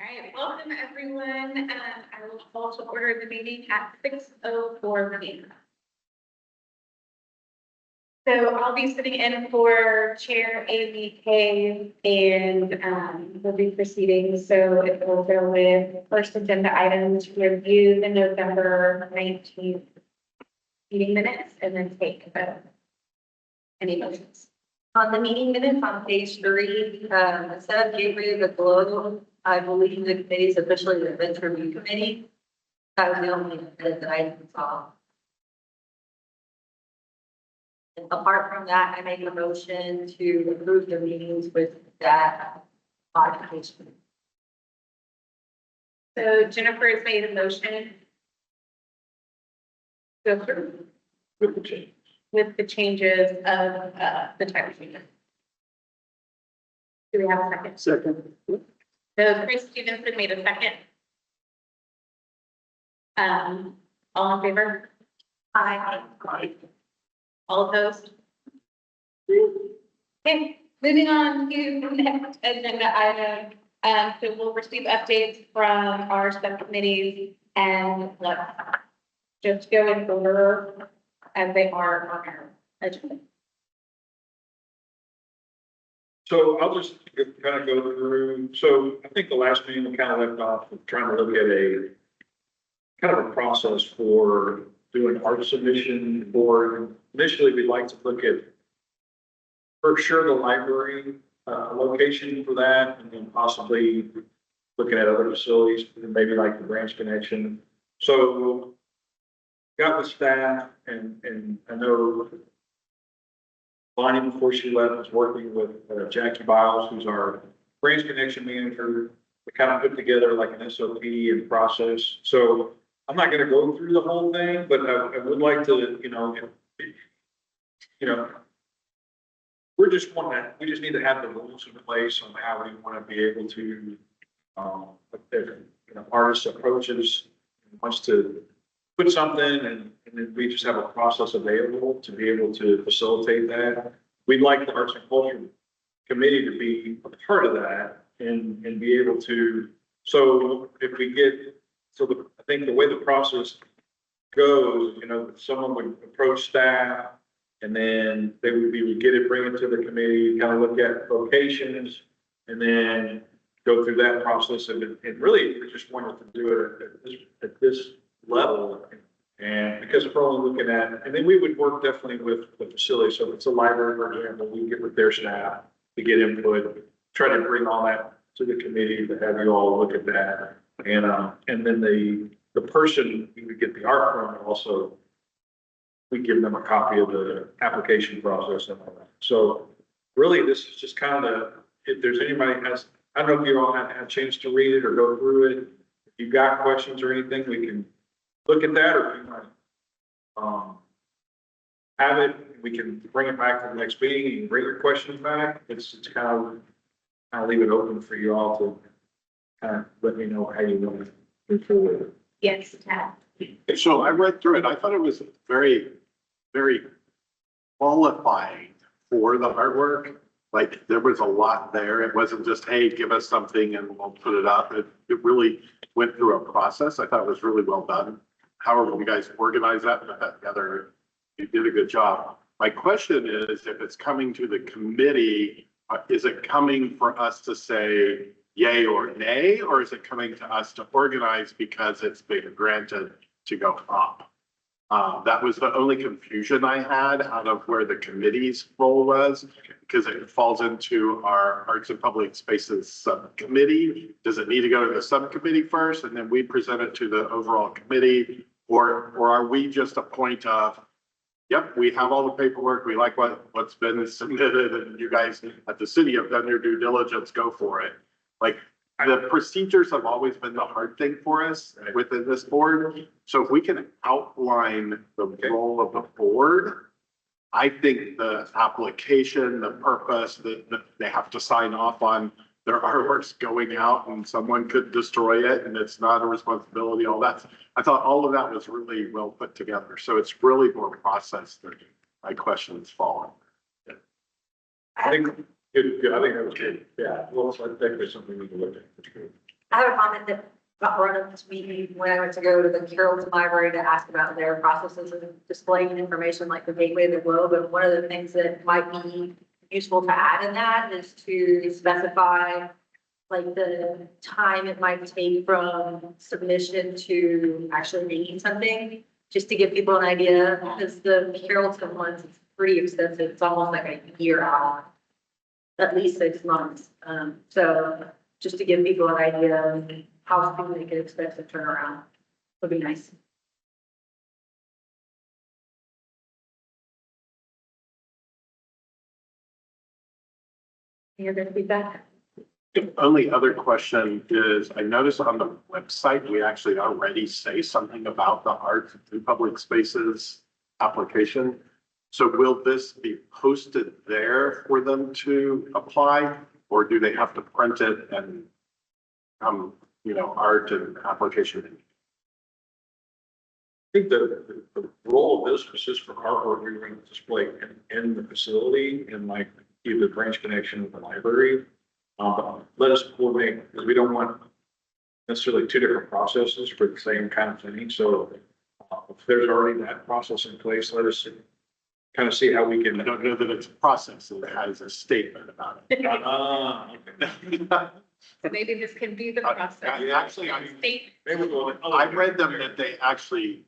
All right, welcome everyone. I will call to order the meeting at 6:04 p.m. So I'll be sitting in for Chair Amy Kay and we'll be proceeding. So it will go with first agenda items, review the November 19th meeting minutes and then take a vote. Any motions? On the meeting minutes on page 3, instead of gateway of the globe, I believe the committee is officially the event review committee. That was the only minute that I saw. And apart from that, I make a motion to approve the meetings with that modification. So Jennifer has made a motion to approve with the changes of the title sheet. Do we have a second? Second. So Chris Stevenson made a second. All in favor? Aye. All opposed? Okay, moving on to the next agenda item. So we'll receive updates from our subcommittees and let's just go in order as they are on our agenda. So I'll just kind of go through, so I think the last meeting we kind of left off with trying to look at a kind of a process for doing art submission for, initially we'd like to look at for sure the library location for that, and then possibly looking at other facilities, and maybe like the branch connection. So got with staff and I know Bonnie, before she left, was working with Jackie Biles, who's our branch connection manager. We kind of put together like an SOP and process. So I'm not going to go through the whole thing, but I would like to, we just need to have the rules in place on how we want to be able to, if artist approaches, wants to put something and then we just have a process available to be able to facilitate that. We'd like the Arts and Culture Committee to be a part of that and be able to, so if we get, I think the way the process goes, someone would approach staff and then we would get it, bring it to the committee, kind of look at locations and then go through that process. And really, we just wanted to do it at this level. And because we're only looking at, and then we would work definitely with the facility. So if it's a library, for example, we get with their staff to get input, try to bring all that to the committee to have you all look at that. And then the person we would get the art from also, we give them a copy of the application process and all that. So really, this is just kind of, if there's anybody has, I don't know if you all have had a chance to read it or go through it. If you've got questions or anything, we can look at that, or if you want have it, we can bring it back to the next meeting. You can bring your questions back. It's kind of leave it open for you all to kind of let me know how you want to. Yes, Tad. So I read through it. I thought it was very, very qualifying for the artwork. Like there was a lot there. It wasn't just, hey, give us something and we'll put it up. It really went through a process. I thought it was really well done. However, you guys organized that and put that together, you did a good job. My question is, if it's coming to the committee, is it coming for us to say yay or nay, or is it coming to us to organize because it's been granted to go up? That was the only confusion I had out of where the committee's role was, because it falls into our Arts and Public Spaces subcommittee. Does it need to go to the subcommittee first and then we present it to the overall committee? Or are we just a point of, yep, we have all the paperwork, we like what's been submitted, and you guys at the city have done your due diligence, go for it. Like, the procedures have always been the hard thing for us within this board. So if we can outline the role of the board, I think the application, the purpose, that they have to sign off on their artworks going out and someone could destroy it and it's not a responsibility, all that. I thought all of that was really well put together. So it's really more process that my questions fall on. I think that was good. Yeah, well, so I think there's something we can look at. I have a comment that got brought up this meeting when I went to go to the Carrollton Library to ask about their processes of displaying information like the Gateway of the Globe. And one of the things that might be useful to add in that is to specify like the time it might take from submission to actually making something, just to give people an idea, because the Carrollton ones, it's pretty extensive. It's almost like a year out, at least 6 months. So just to give people an idea of how soon they could expect to turn around would be nice. Any other feedback? The only other question is, I noticed on the website, we actually already say something about the art and public spaces application. So will this be posted there for them to apply, or do they have to print it and, art and application? I think the role of this was just for artwork we were going to display in the facility and like either branch connection with the library. Let us coordinate, because we don't want necessarily 2 different processes for the same kind of thing. So if there's already that process in place, let us kind of see how we can. I don't know that it's a process, it has a statement about it. Okay. So maybe this can be the process. Actually, State, Maybe we'll go like, oh, I read them that they actually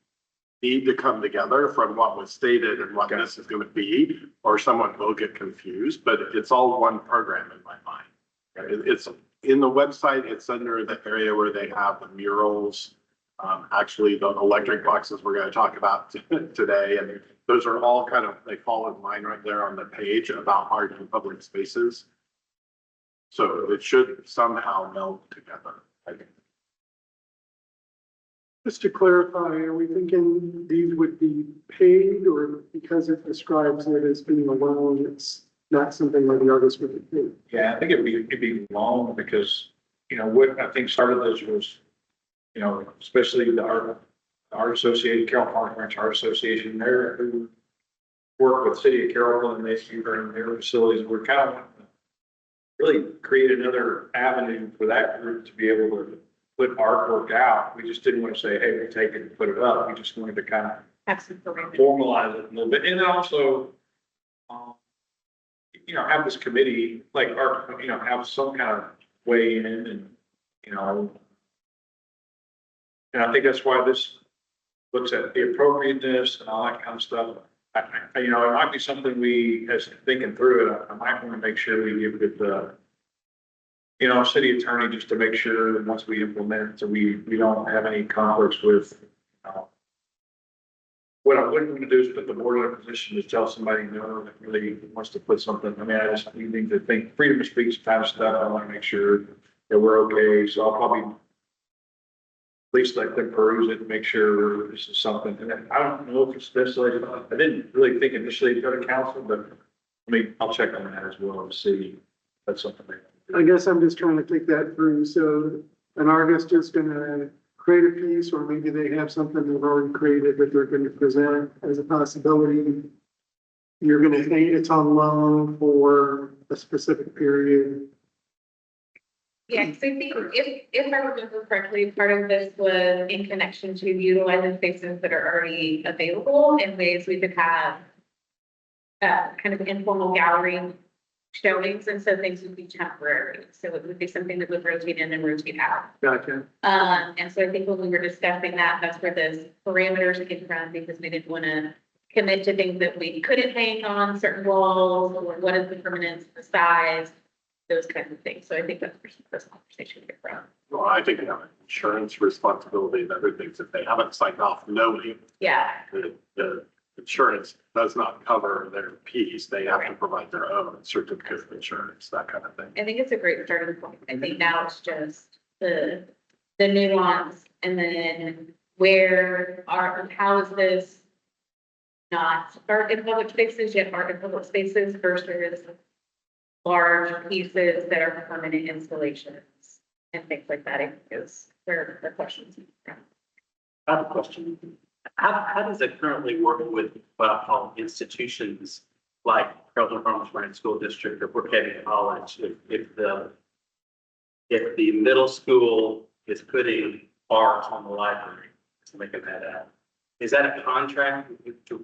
need to come together from what was stated and what this is going to be, or someone will get confused, but it's all one program in my mind. It's in the website, it's under the area where they have the murals. Actually, the electric boxes we're going to talk about today, and those are all kind of, they fall in line right there on the page about art and public spaces. So it should somehow meld together, I think. Just to clarify, are we thinking these would be paid, or because it describes it as being a loan, it's not something that the artist would be paid? yeah, I think it'd be long because, what I think started this was, especially the art association, Carroll Park Ranch Art Association, there who work with City of Carroll and they in their facilities. We're kind of really create another avenue for that group to be able to put artwork out. We just didn't want to say, hey, we take it and put it up. We just wanted to kind of have some parameters. formalize it a little bit. And then also, have this committee, like, or, have some kind of weigh in and, and I think that's why this looks at the appropriateness and all that kind of stuff. It might be something we, as thinking through it, I might want to make sure we give it the, city attorney, just to make sure that once we implement, so we don't have any conflicts with, what I wouldn't want to do is put the board in a position to tell somebody no that really wants to put something. I mean, I just need to think freedom of speech kind of stuff. I want to make sure that we're okay. So I'll probably at least let them peruse it and make sure this is something. And I don't know if it's necessarily, I didn't really think initially to go to council, but I'll check on that as well and see if that's something. I guess I'm just trying to think that through. So an artist is gonna create a piece, or maybe they have something they've already created that they're gonna present as a possibility. You're gonna think it's on loan for a specific period. Yeah, because I think if I remember correctly, part of this was in connection to utilizing spaces that are already available in ways we could have kind of informal gallery showings, and so things would be temporary. So it would be something that would rotate in and rotate out. Gotcha. And so I think when we were discussing that, that's where those parameters came from, because we didn't want to commit to things that we couldn't hang on certain walls, or what is the permanence, the size, those kinds of things. So I think that's where this conversation came from. Well, I think they have insurance responsibility and other things. If they haven't signed off knowing Yeah, the insurance does not cover their piece, they have to provide their own certificate of insurance, that kind of thing. I think it's a great starting point. I think now it's just the nuance, and then how is this not art in public spaces, yet art in public spaces versus large pieces that are permanent installations and things like that. I think is where the questions come from. I have a question. How does it currently work with what I call institutions like Carrollton Farmers Branch School District or Brookhaven College? If the if the middle school is putting art on the library, just making that up, is that a contract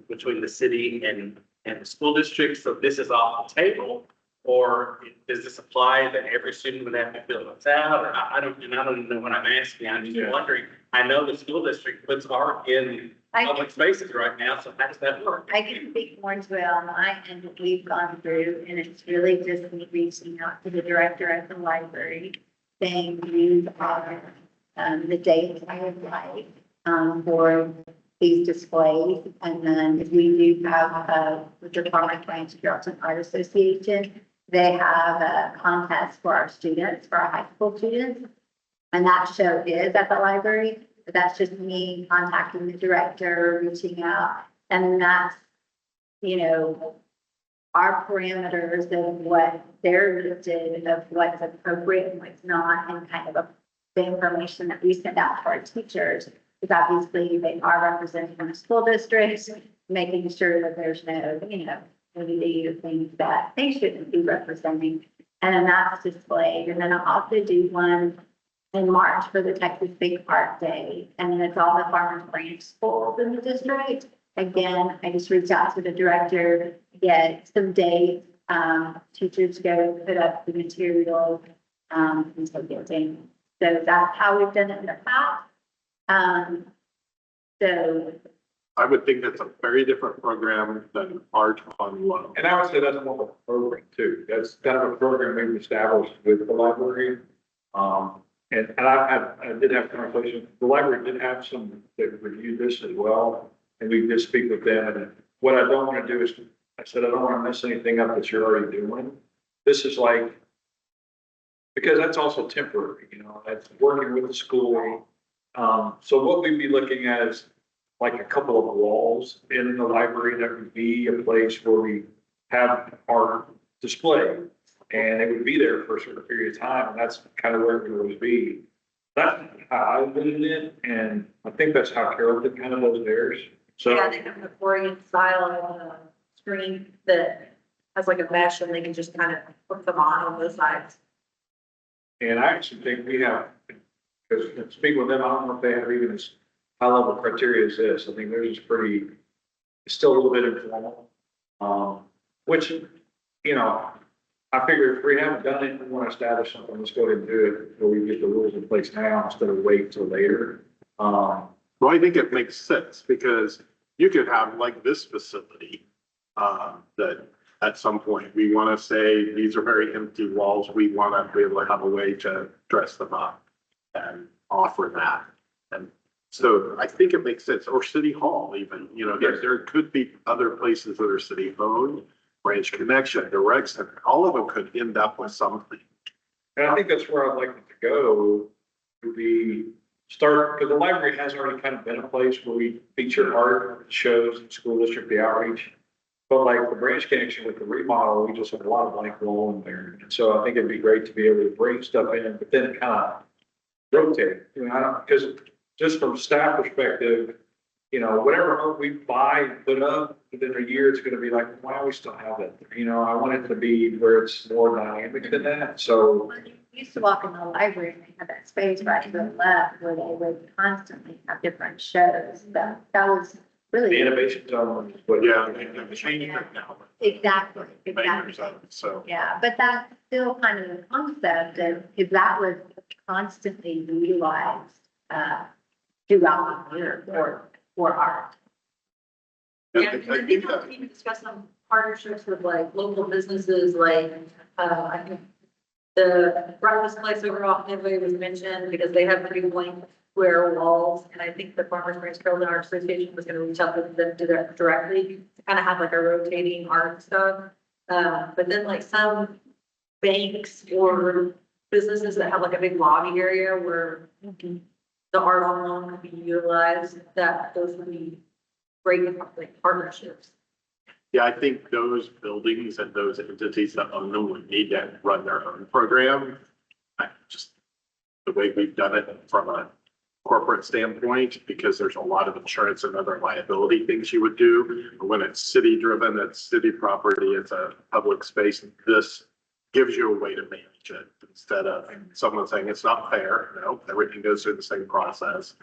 between the city and the school district? So this is off the table? Or does this apply that every student would have to fill this out? Or I don't even know what I'm asking. I'm just Yeah. wondering. I know the school district puts art in public spaces right now, so how does that work? I can speak more to it on my end, that we've gone through, and it's really just me reaching out to the director at the library, saying, these are, the dates I would like, for these displays. And then we do have, the Department of Branch Carrollton Art Association, they have a contest for our students, for our high school students. And that show is at the library, but that's just me contacting the director, reaching out. And that's, you know, our parameters of what they're listed of what's appropriate and what's not, and kind of the information that we send out to our teachers. Because obviously they are representing the school districts, making sure that there's no, you know, negative things that they shouldn't be representing. And then that's displayed. And then I'll also do one in March for the Texas Big Art Day. And then it's all the Farmers Branch schools in the district. Again, I just reached out to the director, get some dates, teachers go put up the material, and so getting. So that's how we've done it in the past. So I would think that's a very different program than art on loan. And I would say that's more of a program too. That's kind of a program we've established with the library. And I did have conversations, the library did have some that reviewed this as well. And we did speak with them, and what I don't want to do is, I said, I don't want to mess anything up that you're already doing. This is like, because that's also temporary, you know, that's working with the school. So what we'd be looking at is like a couple of walls in the library that would be a place where we have our display. And it would be there for a certain period of time, and that's kind of where it would always be. That's how I envisioned it, and I think that's how Carrollton kind of does theirs. So, Yeah, they have an Orient style screen that has like a mesh and they can just kind of put them on both sides. and I actually think we have, because speaking with them, I don't know if they have even as high level criteria as this. I think theirs is pretty, it's still a little bit informal. Which, you know, I figure if we haven't done it, we want to establish something, let's go ahead and do it before we get the rules in place now instead of wait till later. Well, I think it makes sense because you could have like this facility, that at some point we want to say, these are very empty walls. We want to be able to have a way to dress them up and offer that. And so I think it makes sense, or City Hall even, you know, there could be other places that are city owned, Branch Connection, the rec center, all of them could end up with something. And I think that's where I'd like it to go, would be start, because the library has already kind of been a place where we feature art shows, school district, the outreach. But like the Branch Connection with the remodel, we just have a lot of blank wall in there. And so I think it'd be great to be able to bring stuff in, but then kind of rotate, you know, I don't, because just from staff perspective, you know, whatever art we buy and put up, within a year, it's gonna be like, why do we still have it? You know, I want it to be where it's more dynamic than that, so. when you used to walk in the library, and they had that space right to the left where they would constantly have different shows. That was The really. innovation zone is what. Yeah, they've changed it now. Exactly, Minor exactly. zone, so. Yeah, but that's still kind of the concept of, if that was constantly utilized, throughout the year for art. Yeah, I think that we can discuss some partnerships with like local businesses, like, I think the breakfast place over off Midway was mentioned because they have pretty blank square walls. And I think the Farmers Branch Carrollton Art Association was gonna reach out to them directly to kind of have like a rotating art stuff. But then like some banks or businesses that have like a big lobby area where the art on loan could be utilized, that those would be great like partnerships. Yeah, I think those buildings and those entities that own them would need to run their own program. Just the way we've done it from a corporate standpoint, because there's a lot of insurance and other liability things you would do. But when it's city driven, it's city property, it's a public space. This gives you a way to manage it instead of someone saying it's not fair. No, everything goes through the same process.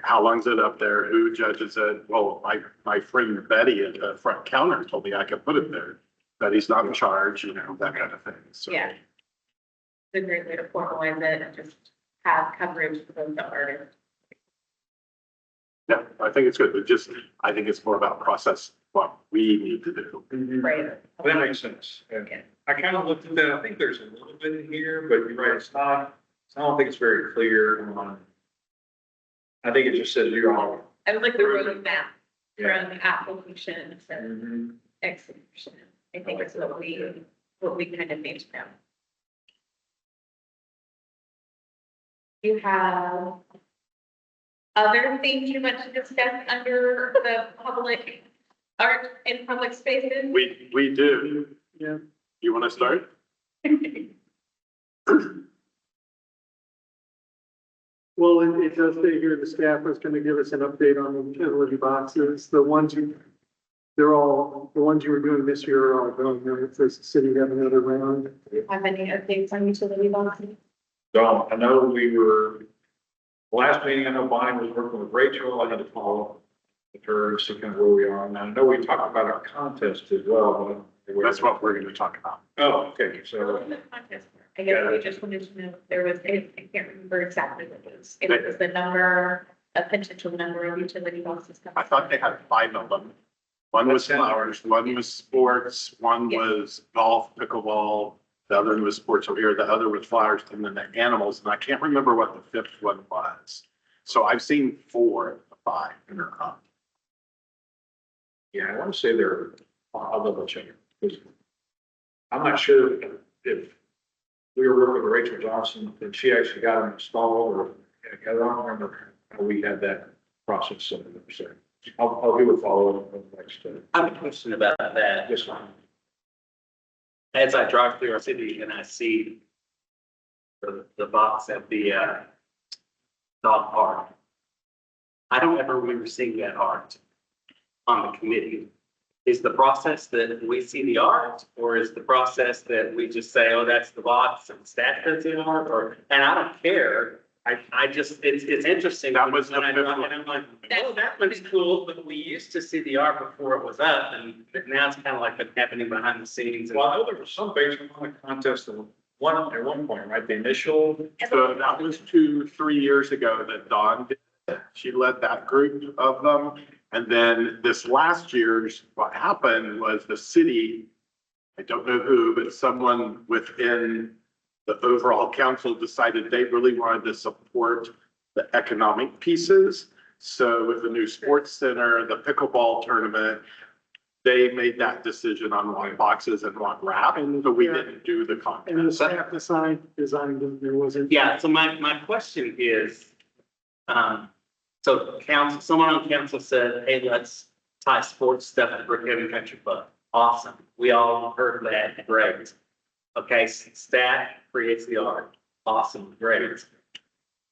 How long's it up there? Who judges it? Well, my friend Betty at the front counter told me I could put it there. Betty's not in charge, you know, that kind of thing. So. Yeah. It's a great way to formalize it and just have coverage for both the artists. Yeah, I think it's good, but just, I think it's more about process, what we need to do. Right. That makes sense. And I kind of looked at that. I think there's a little bit in here, but you're right, it's not, I don't think it's very clear. I think it just says you're all. I would like the roadmap Yeah. from application to Mhm. execution. I think it's what we kind of need to know. You have other things you want to discuss under the public art in public spaces? We do. Yeah. You want to start? Well, it does say here, the staff is gonna give us an update on the utility boxes, the ones you were doing this year are all going, if the city have another round. Do you have any updates on utility boxes? So I know we were, last meeting, I know Bonnie was working with Rachel. I had to follow up with her, see kind of where we are. And I know we talked about our contest as well, but. That's what we're going to talk about. Oh, okay, What so. was the contest for? I guess we just wanted to know if there was, I can't remember exactly what it was. If it was the number, a potential number of utility boxes. I thought they had 5 of them. One was flowers, one was sports, one Yeah. was golf, pickleball, the other one was sports over here, the other was flowers, and then the animals, and I can't remember what the 5th one was. So I've seen 4 of the 5 that are up. Yeah, I want to say they're, I'll double check it. 'Cause I'm not sure if we were working with Rachel Johnson and she actually got them installed or, I don't remember how we had that process set up. So I'll do a follow-up on the next. I have a question about that. Yes, ma'am. As I drive through our city and I see the box at the dog park, I don't ever remember seeing that art on the committee. Is the process that we see the art, or is the process that we just say, oh, that's the box and staff does the art, or, and I don't care. I just, it's interesting. That was the when I drive, fifth one. and I'm like, oh, that looks cool, but we used to see the art before it was up, and now it's kind of like been happening behind the scenes. Well, I know there was some based on the contest at one point, right? The initial. So that was 2-3 years ago that Dawn did. it. She led that group of them. And then this last year's, what happened was the city, I don't know who, but someone within the overall council decided they really wanted to support the economic pieces. So with the new sports center, the pickleball tournament, they made that decision on what boxes and what wrap, but we didn't do the And the content. staff designed them, there wasn't. Yeah, so my question is, so council, someone on council said, hey, let's tie sports stuff to Brookhaven Country Club. Awesome. We all heard that. Great. Okay, staff creates the art. Awesome, great.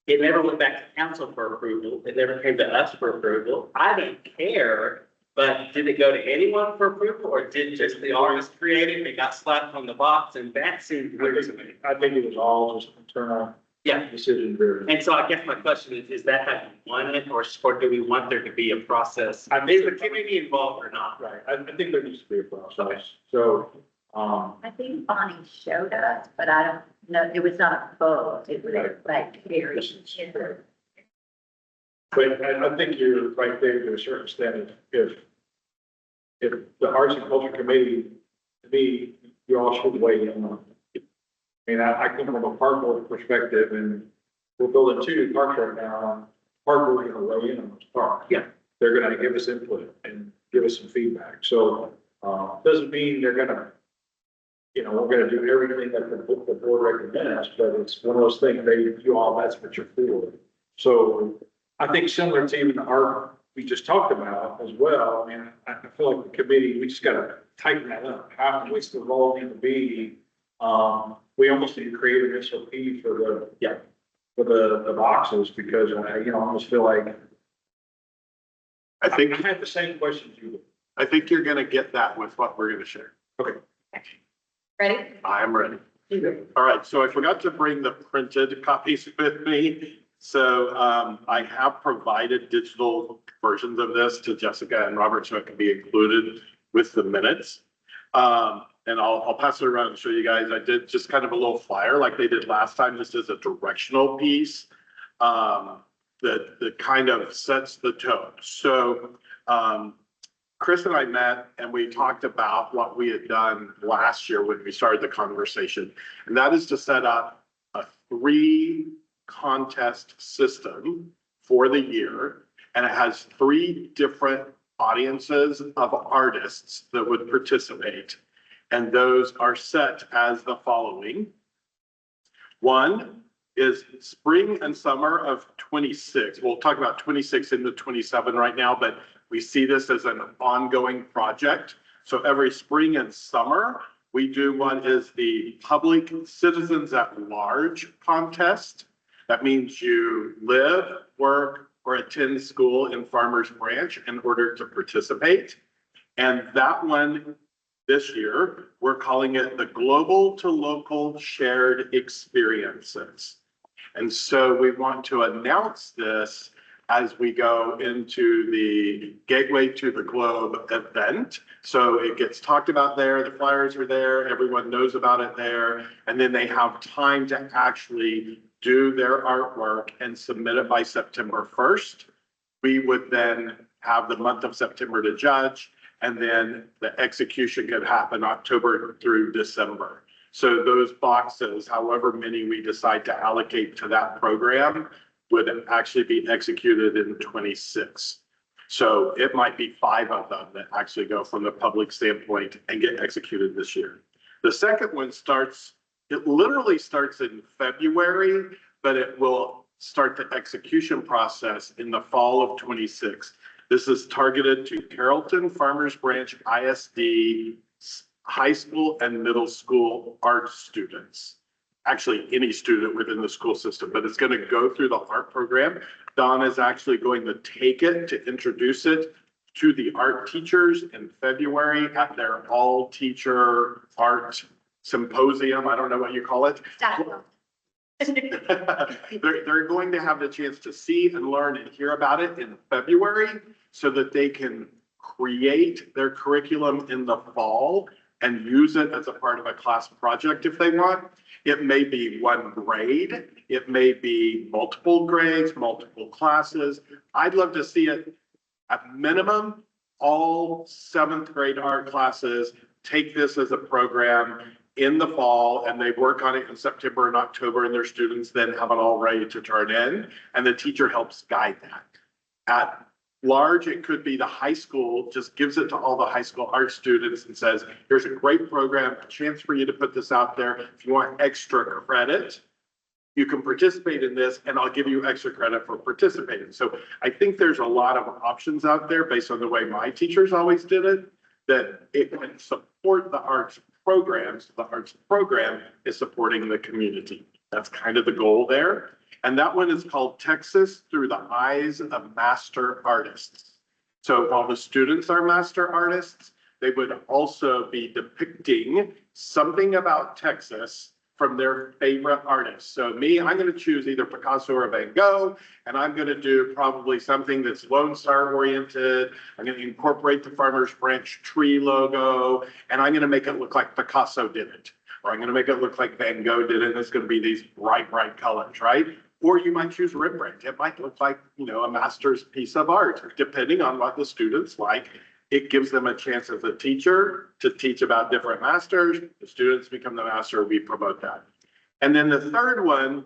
It never went back to council for approval. It never came to us for approval. I don't care, but did it go to anyone for approval, or did just the artist create it? It got slapped on the box, and that seemed weird to me. I think it was all just internal Yeah. decision driven. And so I guess my question is that how you want it, or do we want there to be a process? I Is think the community involved or not? Right, I think there needs to be a Okay. process. So, I think Bonnie showed us, but I don't know, it was not a vote, it was like very. but I think you're right there to a certain extent. If the Arts and Culture Committee, to me, you all should weigh in on it. I mean, I come from a park board perspective, and we're building 2 new parks right now. Park board is gonna weigh in on those parks. Yeah. They're gonna give us input and give us some feedback. So, doesn't mean they're gonna, we're gonna do everything that the board recommends, but it's one of those things, that's what you're for. So I think similar to even the art we just talked about as well, I mean, I feel like the committee, we just gotta tighten that up. What's the role need to be? We almost need to create an SOP for the boxes, because I almost feel like I think, I had the same questions you did. I think you're gonna get that with what we're gonna share. Okay. Ready? I am ready. All right, so I forgot to bring the printed copies with me. So I have provided digital versions of this to Jessica and Robert so it can be included with the minutes. And I'll pass it around and show you guys. I did just kind of a little flyer like they did last time, just as a directional piece that kind of sets the tone. So Chris and I met and we talked about what we had done last year when we started the conversation. And that is to set up a 3 contest system for the year. And it has 3 different audiences of artists that would participate. And those are set as the following. 1 is spring and summer of 26. We'll talk about 26 into 27 right now, but we see this as an ongoing project. So every spring and summer, we do one is the Public Citizens at Large contest. That means you live, work, or attend school in Farmers Branch in order to participate. And that one this year, we're calling it the Global to Local Shared Experiences. And so we want to announce this as we go into the Gateway to the Globe event. So it gets talked about there, the flyers are there, everyone knows about it there, and then they have time to actually do their artwork and submit it by September 1st. We would then have the month of September to judge, and then the execution could happen October through December. So those boxes, however many we decide to allocate to that program, would actually be executed in 26. So it might be 5 of them that actually go from the public standpoint and get executed this year. The second one starts, it literally starts in February, but it will start the execution process in the fall of 26. This is targeted to Carrollton Farmers Branch ISD high school and middle school art students. Actually, any student within the school system, but it's going to go through the art program. Dawn is actually going to take it to introduce it to the art teachers in February at their all teacher art symposium. I don't know what you call it. They're going to have the chance to see and learn and hear about it in February so that they can create their curriculum in the fall and use it as a part of a class project if they want. It may be 1 grade, it may be multiple grades, multiple classes. I'd love to see it at minimum, all 7th grade art classes take this as a program in the fall, and they work on it in September and October, and their students then have it all ready to turn in, and the teacher helps guide that. At large, it could be the high school just gives it to all the high school art students and says, here's a great program, a chance for you to put this out there. If you want extra credit, you can participate in this and I'll give you extra credit for participating. So I think there's a lot of options out there based on the way my teachers always did it, that it can support the arts programs. The arts program is supporting the community. That's kind of the goal there. And that one is called Texas Through the Eyes of Master Artists. So while the students are master artists, they would also be depicting something about Texas from their favorite artists. So me, I'm going to choose either Picasso or Van Gogh, and I'm going to do probably something that's Lone Star oriented. I'm going to incorporate the Farmers Branch tree logo, and I'm going to make it look like Picasso did it. Or I'm going to make it look like Van Gogh did it, and it's going to be these bright, bright colors, right? Or you might choose Rembrandt. It might look like, you know, a master's piece of art, depending on what the students like. It gives them a chance as a teacher to teach about different masters. The students become the master, we promote that. And then the third one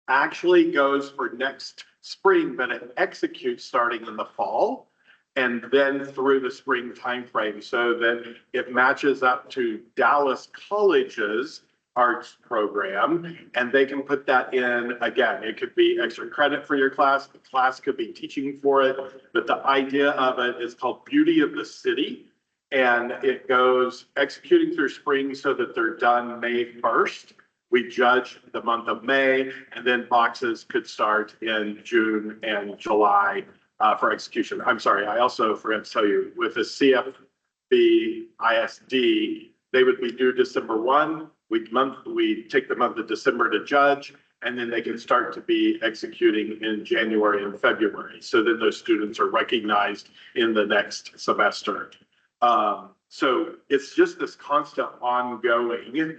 actually goes for next spring, but it executes starting in the fall and then through the spring timeframe, so that it matches up to Dallas College's arts program, and they can put that in. Again, it could be extra credit for your class. The class could be teaching for it, but the idea of it is called Beauty of the City, and it goes executing through spring so that they're done May 1st. We judge the month of May, and then boxes could start in June and July for execution. I'm sorry, I also forgot to tell you, with the CFB ISD, they would be due December 1. we take the month of December to judge, and then they can start to be executing in January and February. So then those students are recognized in the next semester. So it's just this constant ongoing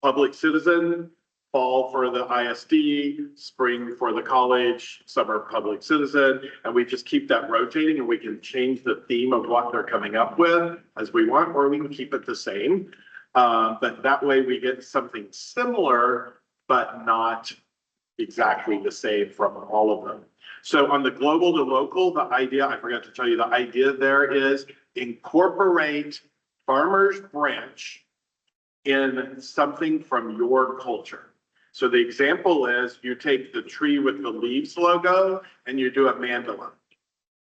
public citizen, fall for the ISD, spring for the college, summer public citizen, and we just keep that rotating, and we can change the theme of what they're coming up with as we want, or we can keep it the same. But that way we get something similar, but not exactly the same from all of them. So on the global to local, the idea, I forgot to tell you, the idea there is incorporate Farmers Branch in something from your culture. So the example is you take the tree with the leaves logo and you do a mandala.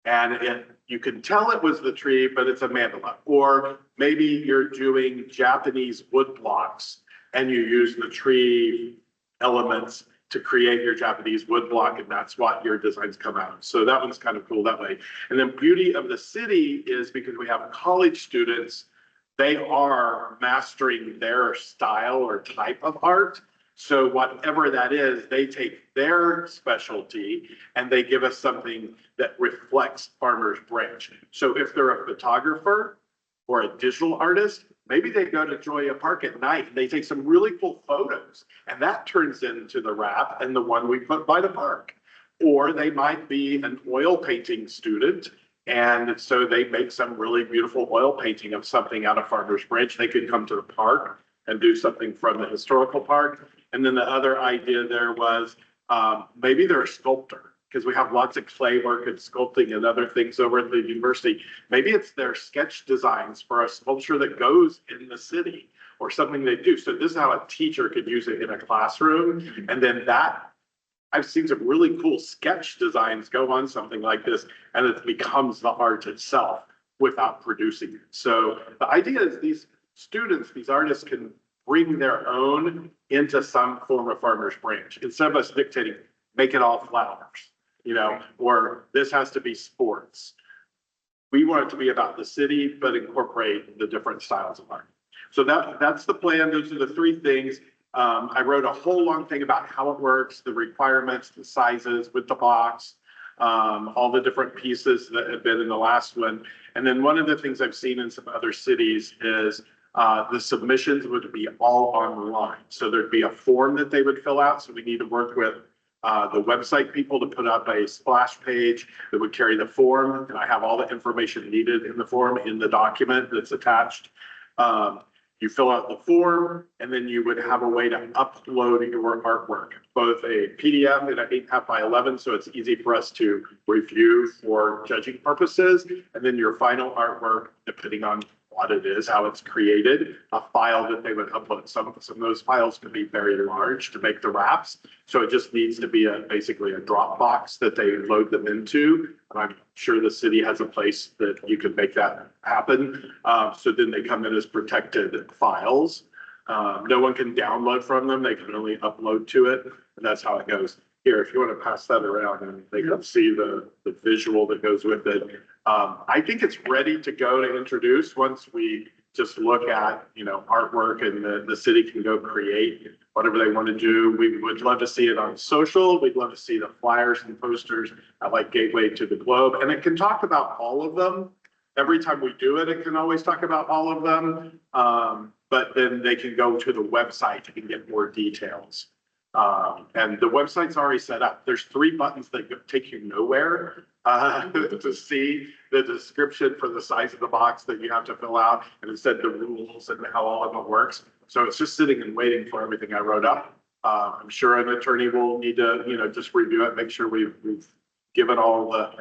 And you can tell it was the tree, but it's a mandala. Or maybe you're doing Japanese wood blocks and you use the tree elements to create your Japanese wood block, and that's what your designs come out of. So that one's kind of cool that way. And then beauty of the city is because we have college students, they are mastering their style or type of art. So whatever that is, they take their specialty and they give us something that reflects Farmers Branch. So if they're a photographer or a digital artist, maybe they go to Joya Park at night and they take some really cool photos, and that turns into the wrap and the one we put by the park. Or they might be an oil painting student, and so they make some really beautiful oil painting of something out of Farmers Branch. They could come to the park and do something from the historical park. And then the other idea there was maybe they're a sculptor, because we have lots of clay work and sculpting and other things over at the university. Maybe it's their sketch designs for a sculpture that goes in the city or something they do. So this is how a teacher could use it in a classroom. And then that, I've seen some really cool sketch designs go on something like this, and it becomes the art itself without producing it. So the idea is these students, these artists can bring their own into some form of Farmers Branch. Instead of us dictating, make it all flowers, or this has to be sports. We want it to be about the city, but incorporate the different styles of art. So that's the plan. Those are the three things. I wrote a whole long thing about how it works, the requirements, the sizes with the box, all the different pieces that have been in the last one. And then one of the things I've seen in some other cities is the submissions would be all online. So there'd be a form that they would fill out. So we need to work with the website people to put up a splash page that would carry the form. And I have all the information needed in the form in the document that's attached. You fill out the form, and then you would have a way to upload your artwork, both a PDF and an 8.5 by 11, so it's easy for us to review for judging purposes, and then your final artwork, depending on what it is, how it's created, a file that they would upload. Some of those files can be very large to make the wraps, so it just needs to be basically a Dropbox that they load them into. And I'm sure the city has a place that you can make that happen. So then they come in as protected files. No one can download from them. They can only upload to it. And that's how it goes. Here, if you want to pass that around and they can see the visual that goes with it. I think it's ready to go to introduce once we just look at, artwork, and the city can go create whatever they want to do. We would love to see it on social. We'd love to see the flyers and posters at like Gateway to the Globe. And it can talk about all of them. Every time we do it, it can always talk about all of them. But then they can go to the website and get more details. And the website's already set up. There's 3 buttons that take you nowhere to see the description for the size of the box that you have to fill out, and instead the rules and how all of it works. So it's just sitting and waiting for everything I wrote up. I'm sure an attorney will need to, just review it, make sure we've given all the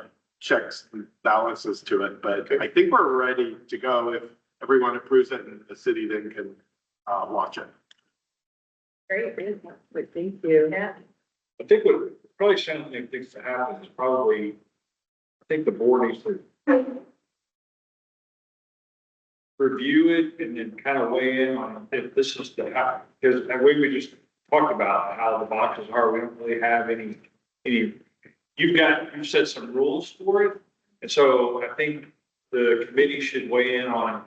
checks and balances to it. But I think we're ready to go if everyone approves it and the city then can launch it. Great. Thank you. Yeah. I think what probably something needs to happen is probably, I think the board needs to review it and then kind of weigh in on if this is the, because we just talked about how the boxes are. We don't really have any, you've set some rules for it. And so I think the committee should weigh in on,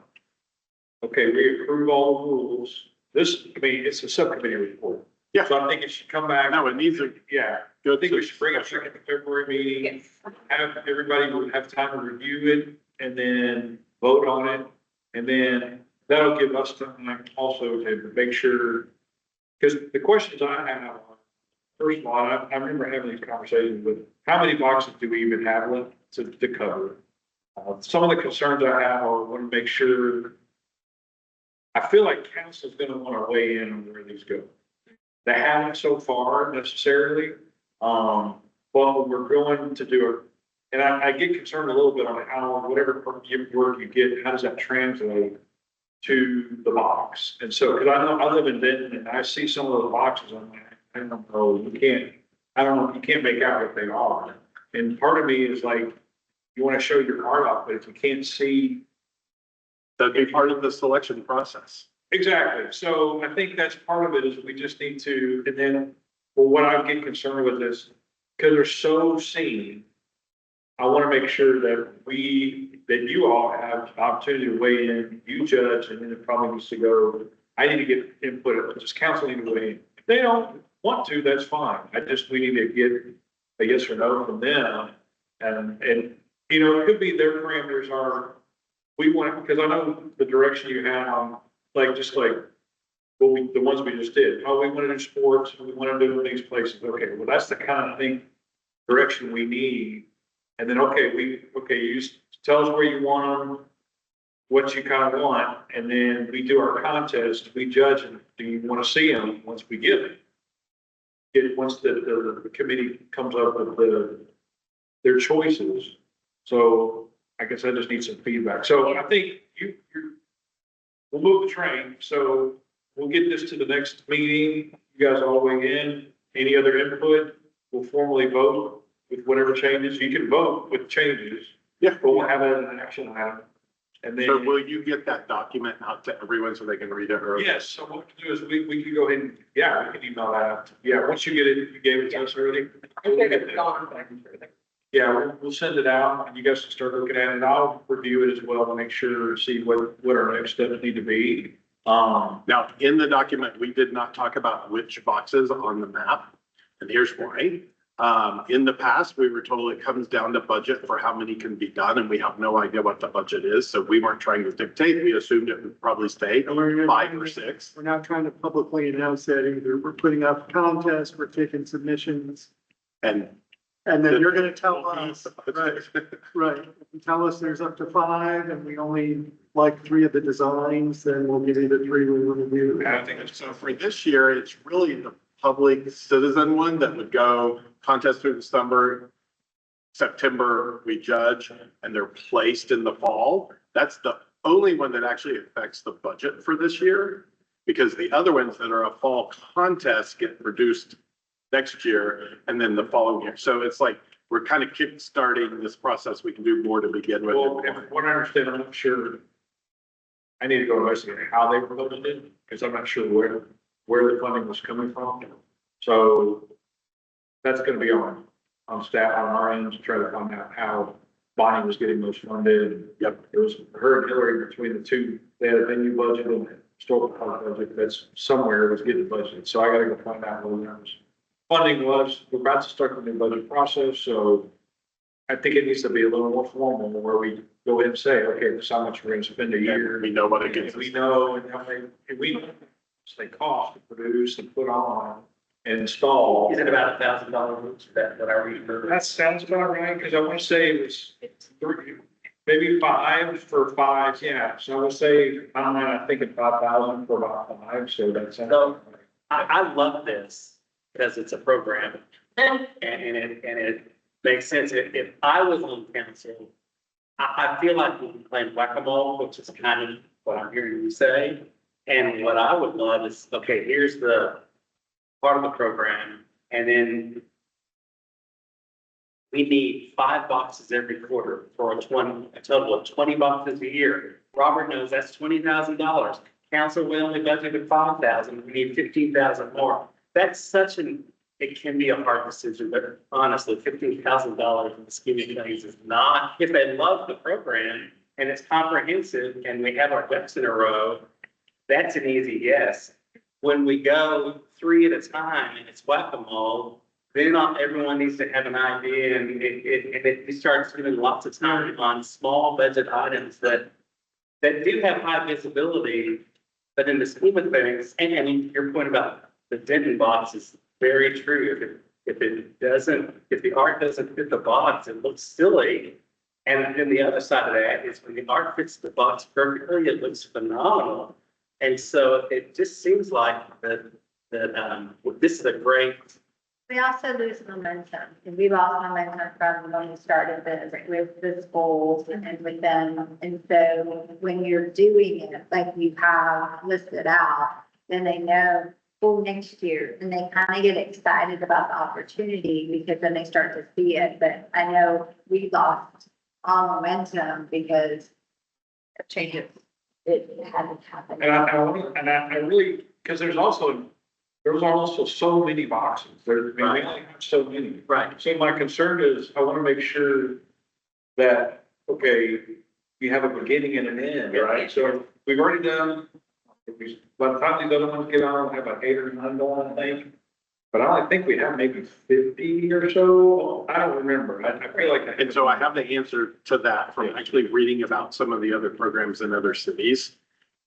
okay, we approve all the rules this, I mean, it's a subcommittee report. Yeah. So I think it should come back. No, it needs a Yeah, I good. think we should bring it back at the February meeting. Yes. Have, everybody would have time to review it and then vote on it. And then that'll give us time also to make sure, because the questions I have, first of all, I remember having these conversations with, how many boxes do we even have left to cover? Some of the concerns I have are, want to make sure, I feel like council's gonna want to weigh in on where these go. They haven't so far necessarily, but we're going to do it. And I get concerned a little bit on how, whatever work you get, how does that translate to the box? And so, because I know, I live in Denton and I see some of those boxes, I'm like, I don't know, I don't know, you can't make out what they are. And part of me is like, you want to show your card off, but if you can't see. That'd be part of the selection process. Exactly. So I think that's part of it is we just need to, and then, well, what I get concerned with is, because they're so seen, I want to make sure that that you all have the opportunity to weigh in, you judge, and then it probably needs to go, I need to get input, just council need to weigh in. If they don't want to, that's fine. We need to get a yes or no from them. And, you know, it could be their parameters are, we want, because I know the direction you have on, like, just like, the ones we just did. Oh, we want to do sports, we want to do these places. Okay, well, that's the kind of thing, direction we need. And then, you just tell us where you want them, what you kind of want, and then we do our contest, we judge them. Do you want to see them once we give it? Once the committee comes up with their choices. So I guess I just need some feedback. So I think we'll move the train. So we'll get this to the next meeting. You guys all weigh in. Any other input? We'll formally vote with whatever changes. You can vote with changes. Yeah. But we'll have it as an action item. And So then, will you get that document out to everyone so they can read it early? yes, so what we can do is we can go ahead and, yeah, we can email that out. Yeah, once you get it, you gave it to us already. Yeah, we'll send it out and you guys can start looking at it. I'll review it as well to make sure, see what our next steps need to be. Now, in the document, we did not talk about which boxes on the map, and here's why. In the past, we were told it comes down to budget for how many can be done, and we have no idea what the budget is, so we weren't trying to dictate. We assumed it would probably stay 5 or 6. We're not trying to publicly announce that either. We're putting up contests, we're taking submissions, And and then you're gonna tell us, right, if you tell us there's up to 5 and we only like 3 of the designs, then we'll give you the 3 we want to do. I think it's so for this year, it's really the public citizen one that would go contest through the summer. September, we judge, and they're placed in the fall. That's the only one that actually affects the budget for this year. Because the other ones that are a fall contest get produced next year and then the following year. So it's like, we're kind of kick-starting this process. We can do more to begin with. Well, from what I understand, I'm not sure. I need to go investigate how they were budgeted, because I'm not sure where the funding was coming from. So that's gonna be on staff, on our end, to try to find out how Bonnie was getting those funded. Yep. It was her and Hillary between the two, they had a venue budget and a historical park budget that's somewhere was getting budgeted. So I gotta go find out where those funding was. We're about to start the new budget process, so I think it needs to be a little more formal where we go ahead and say, okay, this is how much we're gonna spend a year. We know what it gets And we us. know, and how many, and we know how much they cost to produce and put on and install. Is it about $1,000? That what I remember? That sounds about right, because I want to say it was 3, maybe 5 for 5, yeah. So I would say, I'm thinking 5,000 for about 5, so that sounds. So- I love this because it's a program and it makes sense. If I was on council, I feel like we can play whack-a-mole, which is kind of what I'm hearing you say. And what I would love is, okay, here's the part of the program, and then we need 5 boxes every quarter for a total of 20 boxes a year. Robert knows that's $20,000. Council, we only budgeted 5,000. We need 15,000 more. That's it can be a hard decision, but honestly, $15,000 in the scheme of things is not, if they love the program and it's comprehensive and we have our ducks in a row, that's an easy yes. when we go 3 at a time and it's whack-a-mole, then not everyone needs to have an idea and it starts spending lots of time on small budget items that do have high visibility, but in the scheme of things, and your point about the Denton box is very true. If the art doesn't fit the box, it looks silly. And then the other side of that is when the art fits the box perfectly, it looks phenomenal. And so it just seems like that this is a great. We also lose momentum, and we lost momentum from when we started this with the schools and with them. And so when you're doing it, like you have listed out, then they know, well, next year, and they kind of get excited about the opportunity because then they start to see it. But I know we lost all momentum because Of changes. it hadn't happened. And I really, because there's also so many boxes. I mean, we only have so many. Right. So my concern is, I want to make sure that, okay, you have a beginning and an end, right? So we've already done, by the time these other ones get on, we'll have like 8 or 9 going, I think. But I only think we have maybe 50 or so. I don't remember. I feel like. And so I have the answer to that from actually reading about some of the other programs in other cities.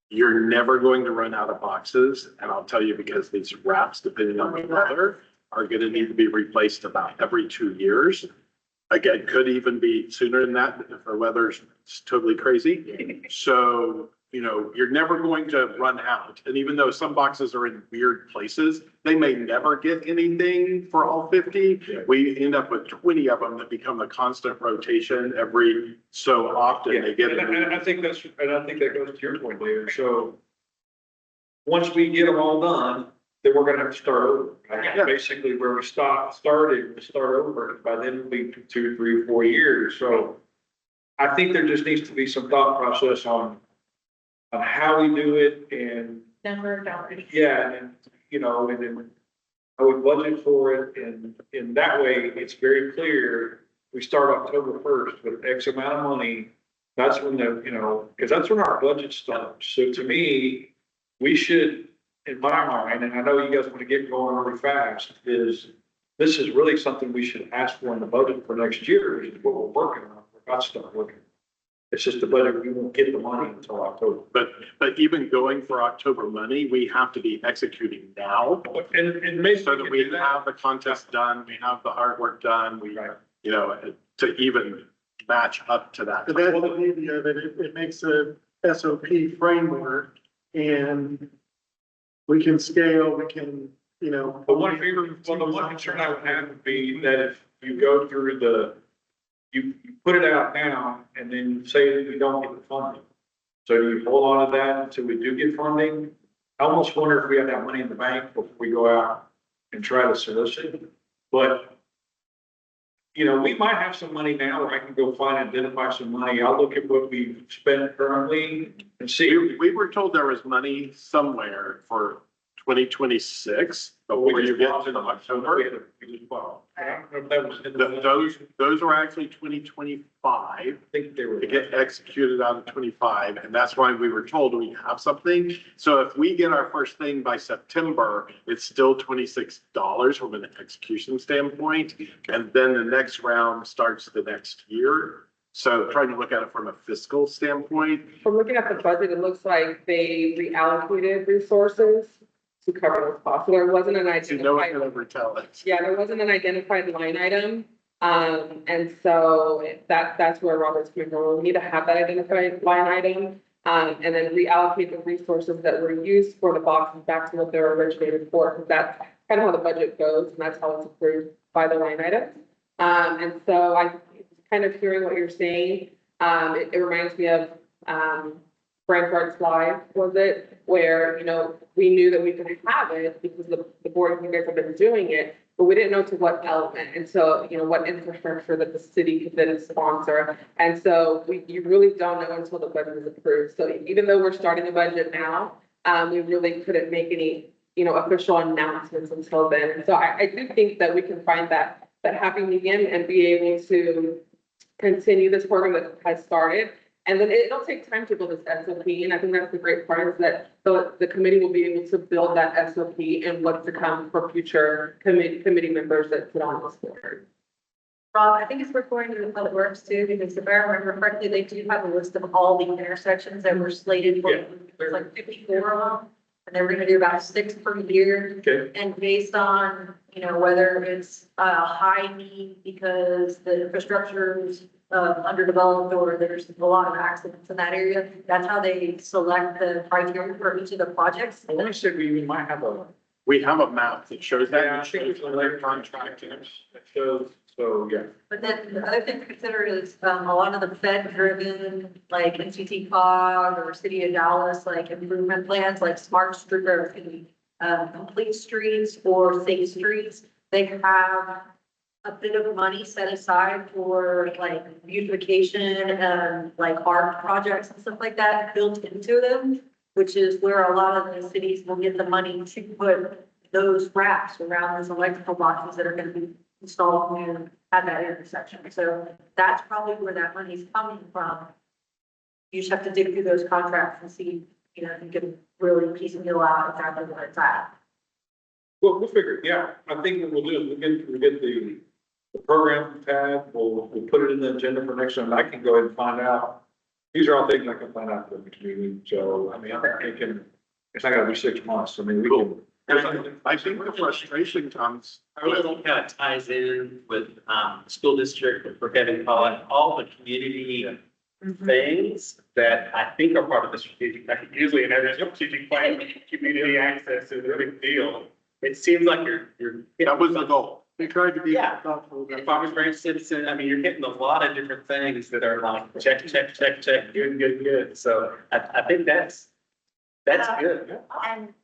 You're never going to run out of boxes, and I'll tell you because these wraps, depending on the weather, are gonna need to be replaced about every 2 years. Again, could even be sooner than that if our weather's totally crazy. So, you know, you're never going to run out. And even though some boxes are in weird places, they may never get anything for all 50. We end up with 20 of them that become a constant rotation every so often. They get. And I think that goes to your point, David. So once we get them all done, then we're gonna have to start over. Right? Yeah. Basically where we started, we start over. By then it'll be 2, 3, 4 years. So I think there just needs to be some thought process on how we do it and, Number of dollars. yeah, and, you know, and then how we budget for it. And in that way, it's very clear. We start October 1st with X amount of money. That's when because that's when our budget starts. So to me, we should, in my mind, and I know you guys want to get going really fast, this is really something we should ask for in the budget for next year, is what we're working on. We're about to start working. It's just the budget, we won't get the money until October. But even going for October money, we have to be executing now. And maybe So that we have the contest done, we have the artwork done, we, you know, to even match up to that. But that's the beauty of it. It makes a SOP framework and we can scale, we can, you know. But the one concern I would have would be that if you go through you put it out now and then say that we don't get the funding. So you hold on to that until we do get funding. I almost wonder if we have that money in the bank before we go out and try to solicit. But, you know, we might have some money now where I can go find and identify some money. I'll look at what we've spent currently and see. We were told there was money somewhere for 2026, but when you get to the October, I don't know if that was in the. those are actually 2025 I think they were. to get executed out of 25. And that's why we were told we have something. So if we get our first thing by September, it's still $26 from an execution standpoint. And then the next round starts the next year. So trying to look at it from a fiscal standpoint. From looking at the budget, it looks like they reallocated resources to cover those costs. So there wasn't an No one identified, can ever tell it. yeah, there wasn't an identified line item. And so that's where Robert's coming from. We need to have that identified line item. And then reallocate the resources that were used for the boxes back to what they're originated for. Because that's kind of how the budget goes and that's how it's approved by the line item. And so I kind of hearing what you're saying. It reminds me of, Frank Arts Live, was it, where, you know, we knew that we could have it because the board of you guys have been doing it, but we didn't know to what element. And so, you know, what infrastructure that the city could then sponsor. And so you really don't know until the budget is approved. So even though we're starting a budget now, we really couldn't make any, you know, official announcements until then. And so I do think that we can find that happy medium and be able to continue this program that has started And then it'll take time to build this SOP, and I think that's the great part is that the committee will be able to build that SOP and what's to come for future committee members that sit on this board. Rob, I think it's worth going to the public works too, because if I remember correctly, they do have a list of all the intersections that were slated for, Yeah. there's like 54 of them. And they were gonna do about 6 per year. Okay. And based on, whether it's a high need because the infrastructure is underdeveloped or there's a lot of accidents in that area, that's how they select the criteria for each of the projects. I want to say we might have a. We have a map that shows that. Yeah, I think it's a later contract. It shows, so, yeah. But then the other thing to consider is, a lot of the Fed-driven, like NCT cog or City of Dallas, like improvement plans, like smart street or complete streets or safe streets, they have a bit of money set aside for like beautification and like art projects and stuff like that built into them, which is where a lot of the cities will get the money to put those wraps around those electrical boxes that are gonna be installed new at that intersection. So that's probably where that money's coming from. You just have to dig through those contracts and see, if you can really piecemeal out exactly what it's at. Well, we'll figure it, yeah. I think what we'll do is we'll get the program tab, we'll put it in the agenda for next time. I can go ahead and find out. These are all things I can find out for the community. So, I mean, I'm thinking, it's not gonna be 6 months. I mean, we can. I think the frustration comes. I really think kind of ties in with, school district, for Kevin Collin, all the community things that I think are part of the strategic, like usually in every strategic plan, community access is a big deal. It seems like you're. That was the goal. They tried to be Yeah. thoughtful about it. Farmers Branch citizen, I mean, you're getting a lot of different things that are like, check, check, check, check, good. So I think that's good. And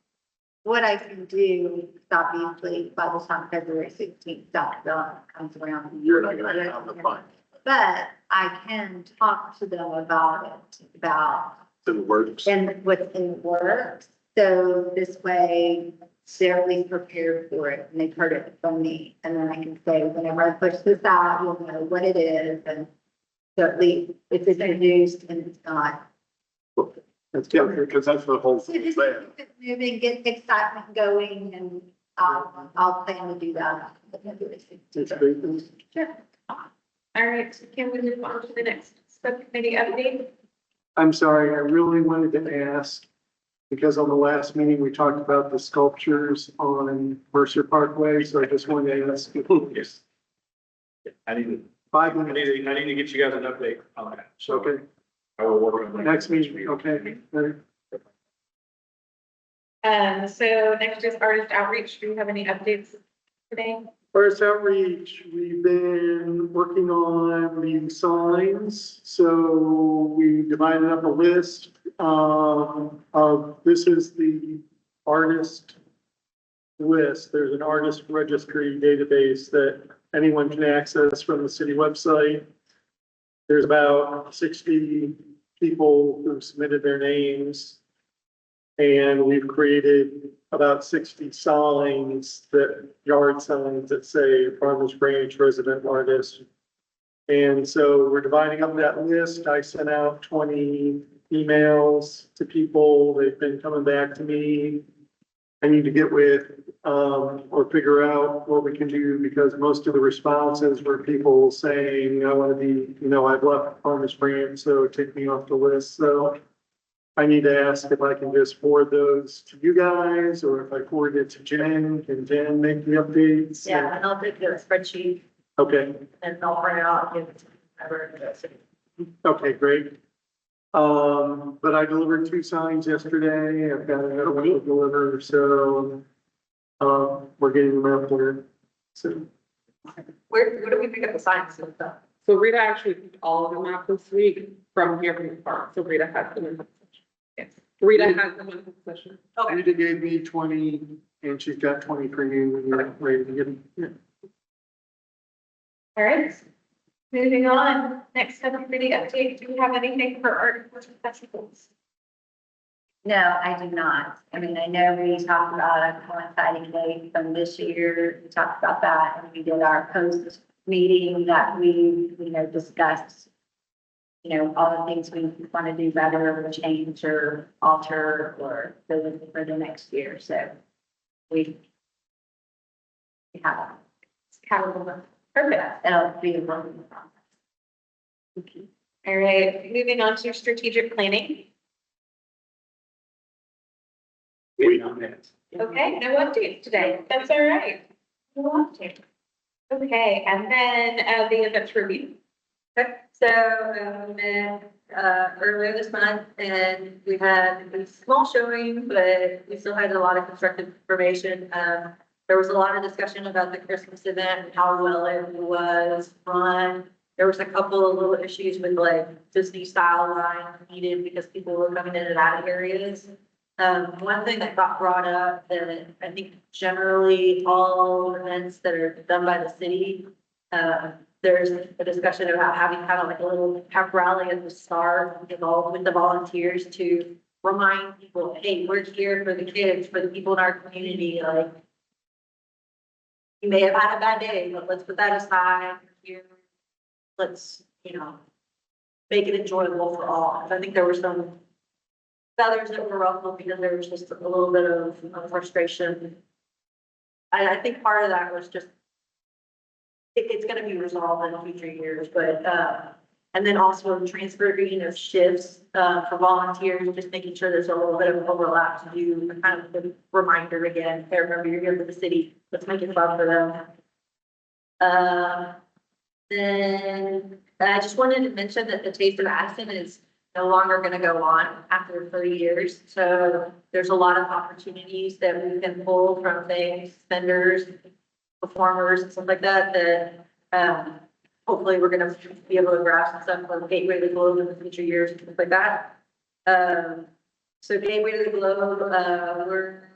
what I can do, is obviously, by the time February 16th, Dr. Bell comes around. You're not gonna have the fun. But I can talk to them about it, about, It works. and what's in the works. So this way, they're at least prepared for it, and they've heard it from me. And then I can say, whenever I push this out, you'll know what it is, and so at least if it's introduced and it's not. That's good, because that's the whole So thing. just keep it moving, get excitement going, and I'll plan to do that. That's great. Sure. All right, can we move on to the next subcommittee update? I'm sorry, I really wanted to ask, because on the last meeting, we talked about the sculptures on Mercer Parkway, so I just wanted to ask. Yes. I need to, 5 I minutes, need to get you guys an update on that. So okay, I will work on that. next meeting, okay. So next is artist outreach. Do you have any updates today? First outreach, we've been working on the signs, so we divided up a list of, this is the artist list. There's an artist registry database that anyone can access from the city website. There's about 60 people who submitted their names. And we've created about 60 signs yard signs that say Farmers Branch resident artist. And so we're dividing up that list. I sent out 20 emails to people. They've been coming back to me. I need to get with, or figure out what we can do, because most of the responses were people saying, I want to be, I've left Farmers Branch, so take me off the list. So I need to ask if I can just forward those to you guys, or if I forward it to Jen, can Jen make the updates? Yeah, and I'll take the spreadsheet Okay, and I'll print it out and give it to whoever interested. okay, great. But I delivered 2 signs yesterday. I've got another one to deliver, so, we're getting them out there. So, Where do we pick up the signs and stuff? So Rita actually picked all of them out this week from here from the park. So Rita has them in her possession. Yes. Rita has them in her possession. Okay. Rita gave me 20, and she's got 20 for you when you're ready to get them. Yeah. All right. Moving on, next subcommittee update. Do you have anything for art festivals? No, I do not. I mean, I know we talked about a coinciding date from this year. We talked about that, and we did our post meeting that we, discussed, you know, all the things we want to do better or change or alter or for the next year. So we have, Perfect. it'll be a working process. All right, moving on to strategic planning. We don't have. Okay, no updates today. That's all right. No update. Okay, and then, the events review. Okay, so, met, earlier this month, and we had a small showing, but we still had a lot of constructive information. There was a lot of discussion about the Christmas event and how well it was run. There was a couple of little issues with like Disney style lines needed because people were coming in and out of areas. One thing that got brought up that I think generally all events that are done by the city, there's a discussion about having kind of like a little pep rally at the start, involved with the volunteers to remind people, hey, we're here for the kids, for the people in our community, like, you may have had a bad day, but let's put that aside here. Let's, make it enjoyable for all. And I think there were some feathers that were ruffled because there was just a little bit of frustration. And I think part of that was just, it's gonna be resolved in future years, but, and then also transferring of shifts, for volunteers, just making sure there's a little bit of overlap to do kind of the reminder again. Hey, remember you're here for the city, let's make it fun for them. Then I just wanted to mention that the Taste of Addison is no longer gonna go on after 30 years. So there's a lot of opportunities that we can pull from things, vendors, performers and stuff like that, that, hopefully we're gonna be able to grasp some from Gateway to the Globe in the future years and stuff like that. So Gateway to the Globe, we're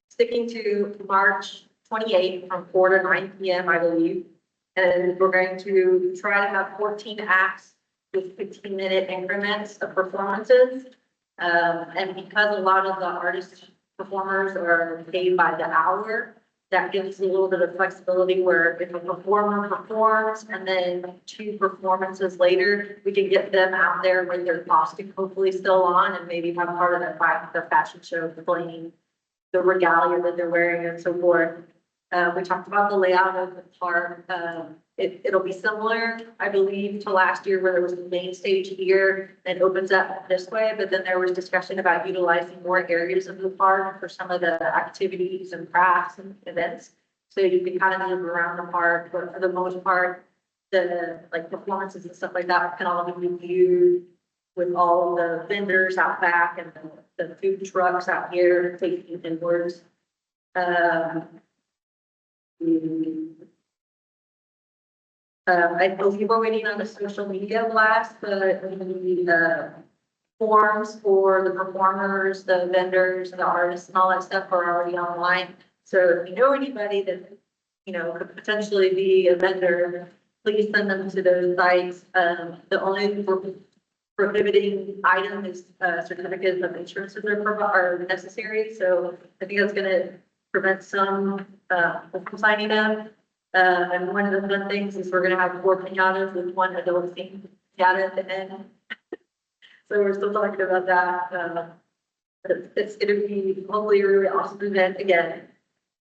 sticking to March 28th from 4 to 9 p.m., I believe. And we're going to try to have 14 acts with 15-minute increments of performances. And because a lot of the artist performers are paid by the hour, that gives a little bit of flexibility where if a performer performs and then 2 performances later, we can get them out there with their costume hopefully still on and maybe have part of the fashion show displaying the regalia that they're wearing and so forth. We talked about the layout of the park. It'll be similar, I believe, to last year where there was a main stage here that opens up this way, but then there was discussion about utilizing more areas of the park for some of the activities and crafts and events. So you can kind of move around the park, but for the most part, the like performances and stuff like that can all be viewed with all the vendors out back and the food trucks out here facing inwards. I believe we're waiting on the social media blast, the forms for the performers, the vendors, the artists and all that stuff are already online. So if you know anybody that, could potentially be a vendor, please send them to those sites. The only prohibiting item is certificates of insurances are necessary. So I think that's gonna prevent some from signing them. And one of the fun things is we're gonna have 4 pinatas with 1 adult theme pinata at the end. So we're still talking about that. But it's gonna be hopefully a really awesome event again.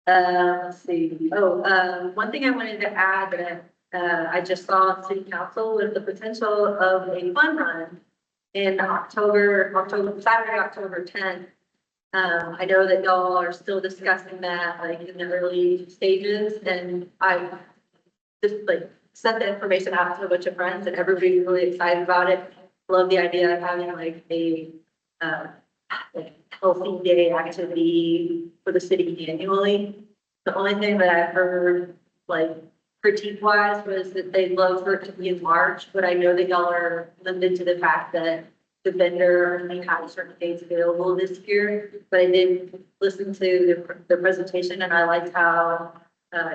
Let's see. One thing I wanted to add that I just saw on city council with the potential of a fun run in Saturday, October 10th. I know that y'all are still discussing that like in the early stages, and I just like sent the information out to a bunch of friends and everybody's really excited about it. Love the idea of having like a like healthy day activity for the city annually. The only thing that I've heard like critique wise was that they'd love for it to be in March, but I know that y'all are limited to the fact that the vendor only had certain dates available this year, but I did listen to the presentation and I liked how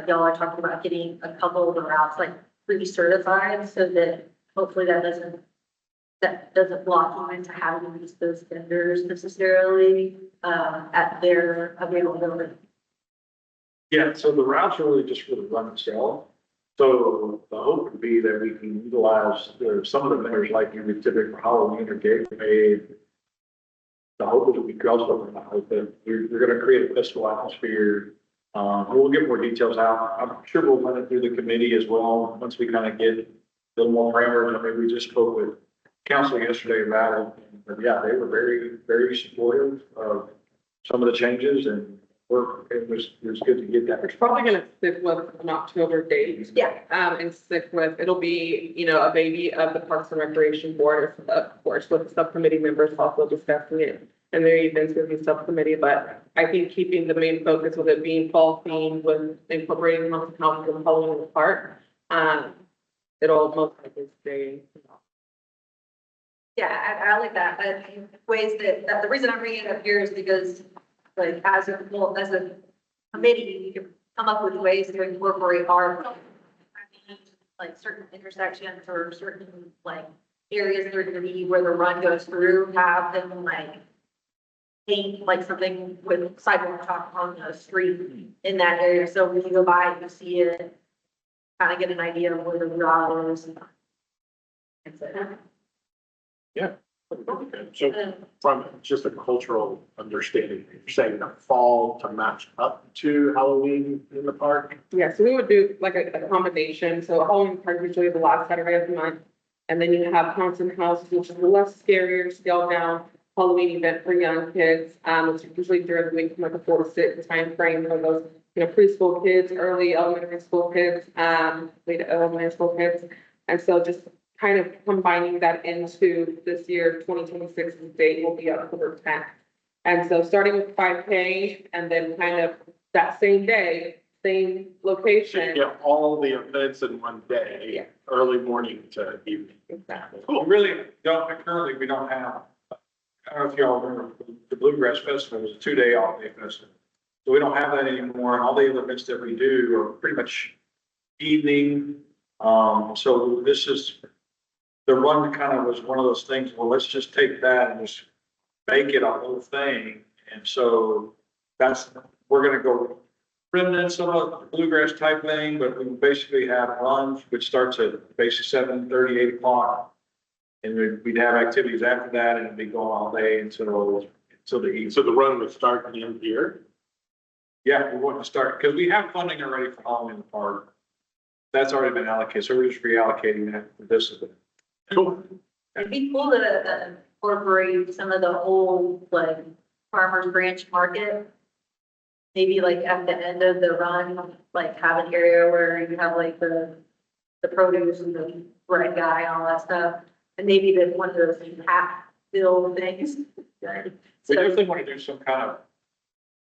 y'all are talking about getting a couple of the routes like pre-certified so that hopefully that doesn't block you into having to use those vendors necessarily at their availability. Yeah, so the routes are really just for the run itself. So the hope would be that we can utilize some of the vendors like you would typically for Halloween or Gateway. The hope is we could also, that we're gonna create a festival atmosphere. We'll get more details out. I'm sure we'll run it through the committee as well, once we kind of get a little more parameters. I mean, we just spoke with council yesterday about it. But yeah, they were very, very supportive of some of the changes and it was good to get that. It's probably gonna stick with an October date. Yeah. And stick with, it'll be, a baby of the Parks and Recreation Board, of course, with the subcommittee members also discussing it. And their events with the subcommittee, but I think keeping the main focus with it being fall themed with incorporating haunted houses and Halloween in the park. It'll most likely stay. Yeah, I like that. I think ways that the reason I'm bringing it up here is because like as a committee, we can come up with ways to incorporate our like certain intersections or certain like areas that are gonna be where the run goes through, have them like paint like something with sidewalk chalk on the street in that area. So when you go by, you see it, kind of get an idea of where the route is. And so, So from just a cultural understanding, you're saying the fall to match up to Halloween in the park? Yeah, so we would do like a combination. So Halloween park usually the last Saturday of the month. And then you have haunted houses, which is a less scarier, scaled down Halloween event for young kids. It's usually during the week from like a 4 to 6 time frame for those, preschool kids, early elementary school kids, late elementary school kids. And so just kind of combining that into this year, 2026 date will be October 10th. And so starting with 5K and then kind of that same day, same So you location. get all the events in one day, Yeah. early morning to evening. Exactly. We really currently, we don't have, I don't know if y'all remember, the Bluegrass Festival was a 2-day all-day festival. So we don't have that anymore, and all the other events that we do are pretty much evening. So this is, the run kind of was one of those things, well, let's just take that and just make it a whole thing. And so we're gonna go remnants of a bluegrass type thing, but we basically have runs, which starts at basically 7:30, 8 o'clock. And we'd have activities after that and it'd be going all day until the evening. So the run would start in here? Yeah, we want to start, because we have funding already for Halloween in the park. That's already been allocated, so we're just reallocating that for this event. Cool. it'd be cool to incorporate some of the old like farmers branch market. Maybe like at the end of the run, like have an area where you have like the produce and the bread guy and all that stuff. And maybe the one of those half filled things. We So, definitely want to do some kind of,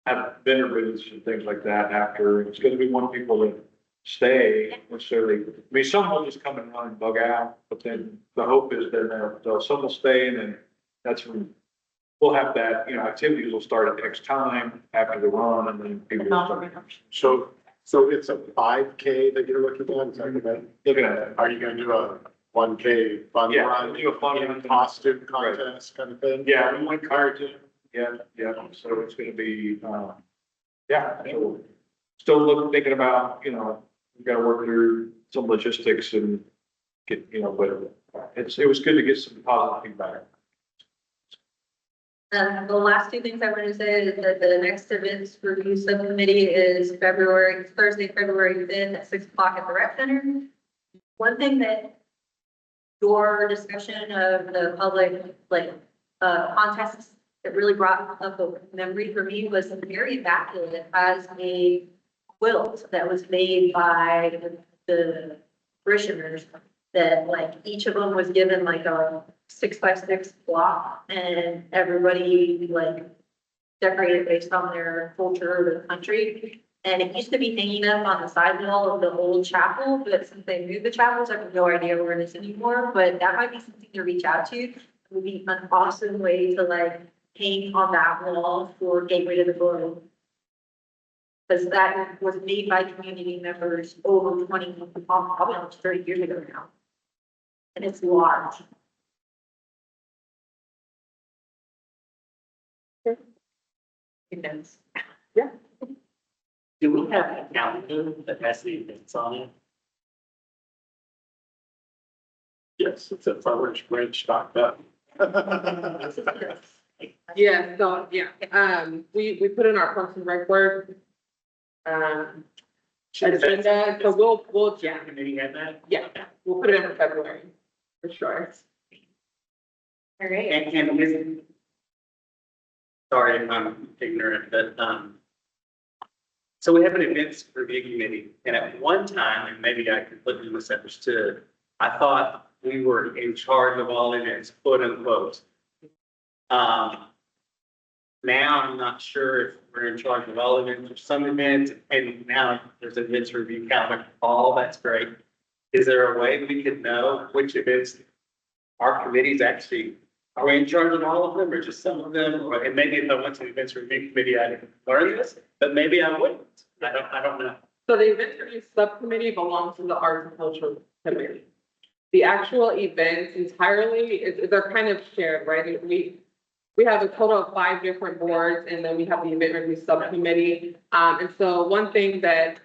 have vendor booths and things like that after, it's because we want people to stay necessarily. I mean, some will just come and run and bug out, but then the hope is that some will stay and then that's when we'll have that, activities will start at X time after the run and then people will start. So it's a 5K that you're looking at, is that right? Looking at it. Are you gonna do a 1K fun Yeah, run? do a fun run. Costume contest kind of thing? Yeah, we want cards. Yeah, so it's gonna be, so still thinking about, we've got to work through some logistics and get, but it was good to get some positive feedback. the last two things I wanted to say is that the next events review subcommittee is Thursday, February 5th at 6 o'clock at the rec center. One thing that your discussion of the public, contests that really brought up a memory for me was Mary Immaculate has a quilt that was made by the parishioners that each of them was given a 6x6 block and everybody decorated based on their culture of the country. And it used to be hanging up on the side wall of the old chapel, but since they moved the chapels, I have no idea where it is anymore, but that might be something to reach out to. It would be an awesome way to hang on that wall for Gateway to the Globe. Because that was made by community members over 20, probably almost 30 years ago now. And it's large. It knows. Do we have a calendar that has the events on it? Yes, it's a farmer's branch stocked up. Yeah, so, yeah, we put in our Parks and Rec board, agenda, so we'll, yeah, Committee had that? yeah, we'll put it in for February, for sure. All right. And is, sorry if I'm ignorant, but, so we have an events review committee, and at one time, and maybe I completely misunderstood, I thought we were in charge of all events, quote unquote. Now I'm not sure if we're in charge of all events or some events, and now there's an events review calendar. All that's great. Is there a way we could know which events our committees actually, are we in charge of all of them or just some of them? Or, and maybe if I went to the events review committee, I'd learn this, but maybe I wouldn't. I don't know. So the event review subcommittee belongs to the Arts and Culture Committee. The actual events entirely, they're kind of shared, right? We have a total of 5 different boards, and then we have the event review subcommittee. And so one thing that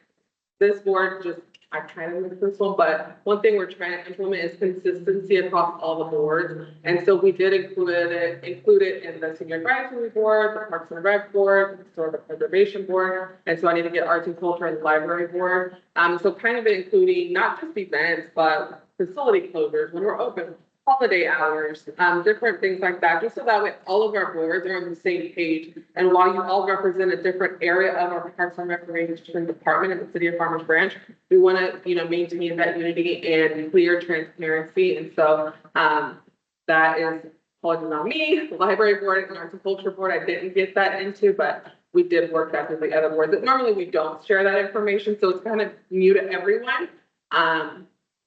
this board just, I kind of missed this one, but one thing we're trying to implement is consistency across all the boards. And so we did include it in the senior advisory board, the Parks and Rec board, the historical preservation board. And so I need to get arts and culture and the library board. So kind of including not just events, but facility closures when we're open, holiday hours, different things like that, just so that way all of our boards are on the same page. And while you all represent a different area of our Parks and Recreation Department in the City of Farmers Branch, we want to, maintain that unity and clear transparency. And so that is apologies on me, the library board and arts and culture board, I didn't get that into, but we did work that with the other boards. Normally we don't share that information, so it's kind of new to everyone.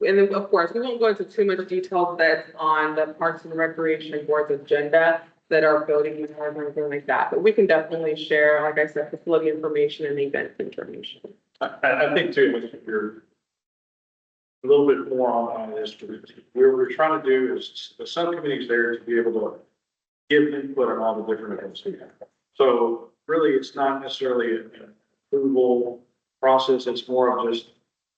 And then, of course, we won't go into too much detail that's on the Parks and Recreation Board's agenda that are voting or anything like that. But we can definitely share, like I said, facility information and event information. I think too, if you're a little bit more on this, we're trying to do is the subcommittee is there to be able to give input on all the different events we have. So really, it's not necessarily an approval process. It's more of just,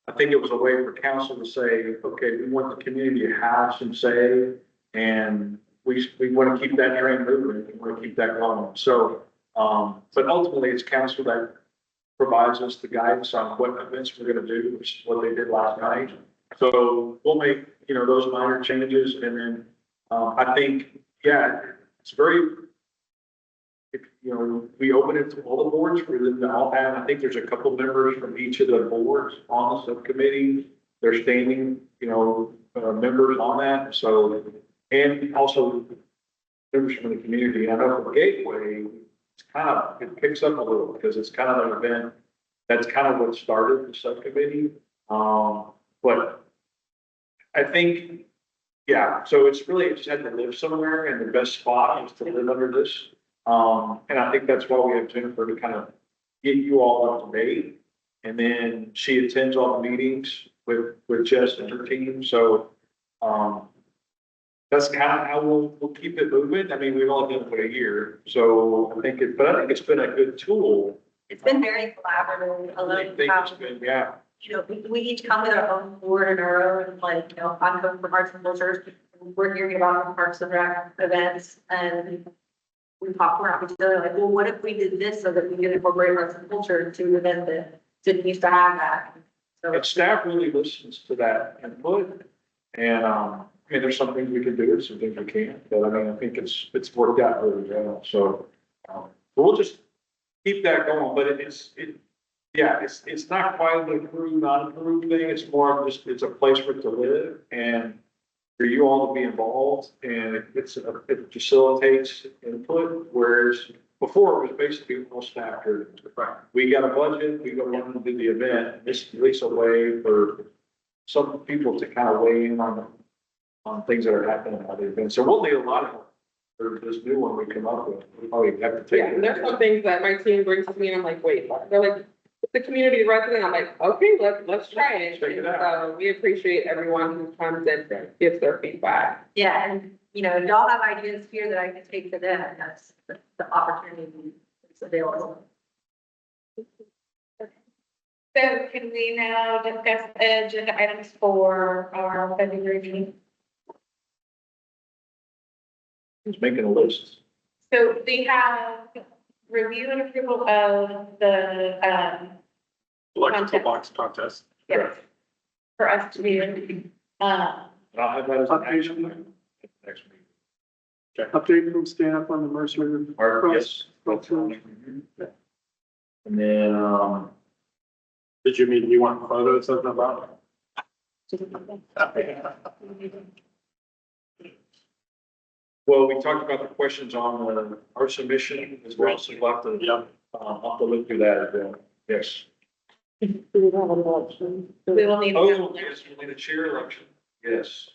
I think it was a way for council to say, okay, we want the community to have some say, and we want to keep that train moving. We want to keep that going. So, but ultimately, it's council that provides us the guidance on what events we're going to do, which is what they did last night. So we'll make, those minor changes, and then I think, yeah, it's very, we open it to all the boards for them to all have. I think there's a couple members from each of the boards on the subcommittee. They're standing, members on that. So, and also members from the community. I know for Gateway, it picks up a little because it's kind of an event. That's kind of what started the subcommittee. But I think, yeah, so it's really, it just had to live somewhere, and the best spot is to live under this. And I think that's why we have Jennifer to kind of get you all up to date. And then she attends all the meetings with Jess and her team. So, that's kind of how we'll keep it moving. I mean, we've only done it for a year. So I think it's been a good tool. It's been very collaborative. I think it's been, yeah. We each come with our own board and our own, I'm coming from arts and culture. We're hearing about the Parks and Rec events, and we talk around each other like, well, what if we did this so that we could incorporate arts and culture to an event that didn't used to have that? So And staff really listens to that input. And, there's some things we can do, some things we can't, but I think it's worked out really well. So, we'll just keep that going, but it's not quite an approved, non-approved thing. It's more of just, it's a place for it to live and for you all to be involved, and it facilitates input, whereas before it was basically all staff driven. We got a budget, we go on to do the event. This is at least a way for some people to kind of weigh in on things that are happening at the event. So we'll need a lot of help for this new one we come up with. We probably have to take Yeah, and there's some things that my team brings to me, and I'm like, wait, what? They're like, it's the community resident. I'm like, okay, let's try it. Check it And so we appreciate everyone who comes and gives their feedback. yeah, and if y'all have ideas here that I can take to them, that's the opportunity that's available. So can we now discuss agenda items for our February meeting? Who's making a list? So they have review and approval of the, Electrical box contest. yes, for us to do, And I'll have that as an action item at the next meeting. Update from staff on the Mercer. Or, yes. And then, Did you mean you want photos of them about? well, we talked about the questions on our submission as well, so we'll have to, Yep. I'll have to look through that as well. Yes. we will need. Oh, yes, we'll need a chair election. Yes.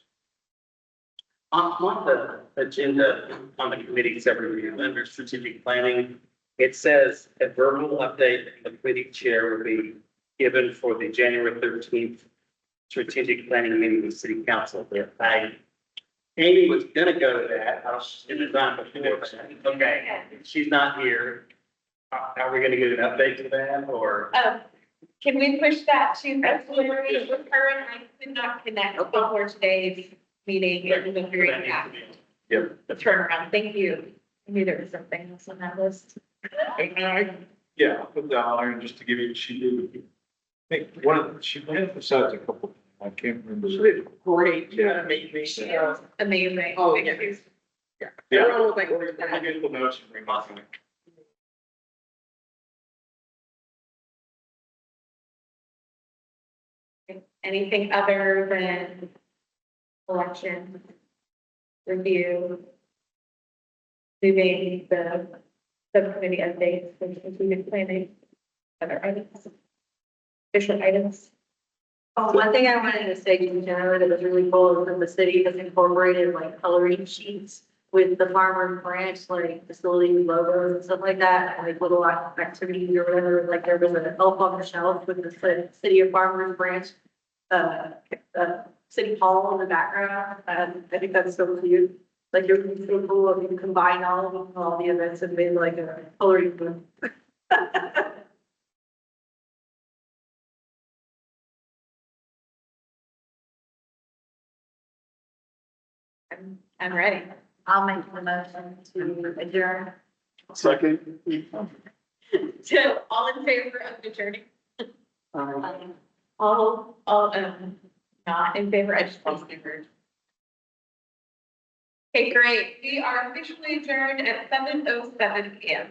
On the agenda, on the committees every year, under strategic planning, it says a verbal update, the committee chair will be given for the January 13th strategic planning meeting with city council. Amy was gonna go to that, I was in the time before, okay, she's not here. Are we gonna get an update to that, or? Can we push that to February with her, and I could not connect before today's meeting and the very Yep. the turnaround, thank you. I knew there was something else on that list. Yeah, I'll put that on there just to give you, she did. I think she emphasized a couple, I can't remember. She did great, yeah, amazing. She is amazing. Oh, Thank yeah. you. Yeah. Yeah. Everyone was like, I'll get the notes and bring them up. Anything other than election review? Moving the subcommittee updates for strategic planning, other items, official items. Oh, one thing I wanted to say to Jenna that was really cool is that the city has incorporated like coloring sheets with the farmer branch, like facility logos and stuff like that, and like little activities or whatever, like there was an elf on the shelf with the city of Farmers Branch, city hall in the background, and I think that's so cute. Like it would be so cool if you combine all the events and made like a coloring book. I'm ready. I'll make the motion to adjourn. Second. So all in favor of adjourning? Um, All, not in favor, I just lost my word. Okay, great. We are officially adjourned at 7:07 PM.